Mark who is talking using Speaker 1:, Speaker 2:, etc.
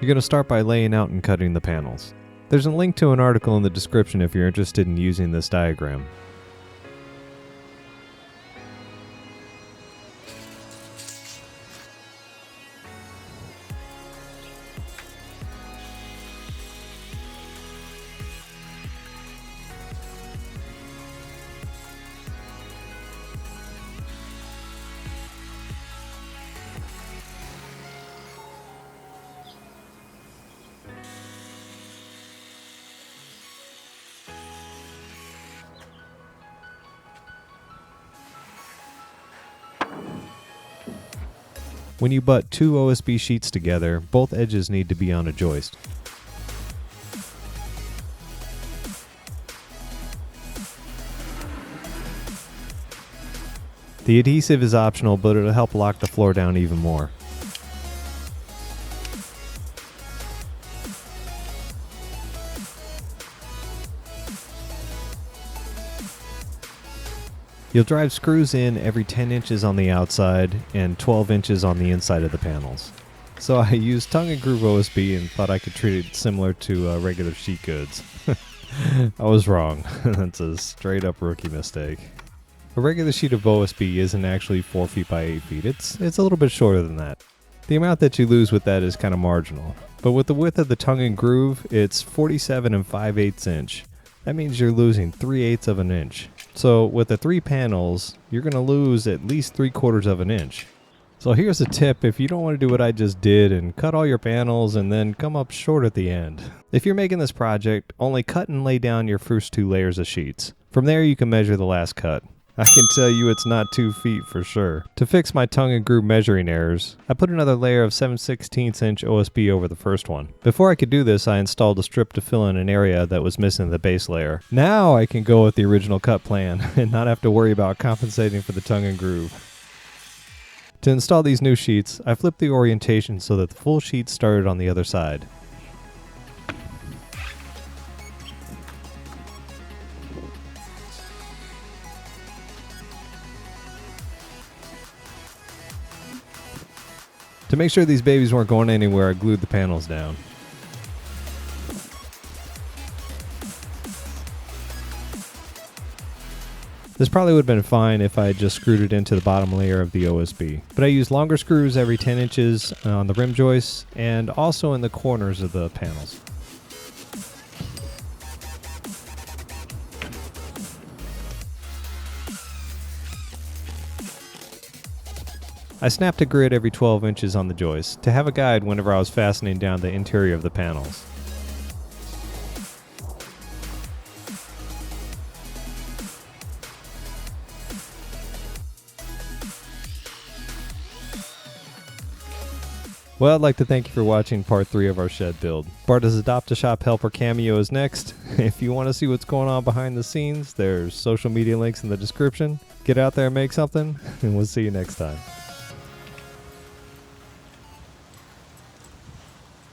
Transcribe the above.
Speaker 1: You're going to start by laying out and cutting the panels. There's a link to an article in the description if you're interested in using this diagram. When you butt two OSB sheets together, both edges need to be on a joist. The adhesive is optional, but it'll help lock the floor down even more. You'll drive screws in every 10 inches on the outside and 12 inches on the inside of the panels. So I used tongue and groove OSB and thought I could treat it similar to regular sheet goods. I was wrong. That's a straight up rookie mistake. A regular sheet of OSB isn't actually 4 feet by 8 feet. It's a little bit shorter than that. The amount that you lose with that is kind of marginal. But with the width of the tongue and groove, it's 47 5/8 inch. That means you're losing 3/8 of an inch. So with the 3 panels, you're going to lose at least 3/4 of an inch. So here's a tip if you don't want to do what I just did and cut all your panels and then come up short at the end. If you're making this project, only cut and lay down your first 2 layers of sheets. From there you can measure the last cut. I can tell you it's not 2 feet for sure. To fix my tongue and groove measuring errors, I put another layer of 7/16 inch OSB over the first one. Before I could do this, I installed a strip to fill in an area that was missing the base layer. Now I can go with the original cut plan and not have to worry about compensating for the tongue and groove. To install these new sheets, I flipped the orientation so that the full sheet started on the other side. To make sure these babies weren't going anywhere, I glued the panels down. This probably would have been fine if I had just screwed it into the bottom layer of the OSB. But I used longer screws every 10 inches on the rim joists and also in the corners of the panels. I snapped a grid every 12 inches on the joist to have a guide whenever I was fastening down the interior of the panels. Well, I'd like to thank you for watching part 3 of our shed build. Barta's Adopt-A-Shop Helper cameo is next. If you want to see what's going on behind the scenes, there's social media links in the description. Get out there and make something, and we'll see you next time.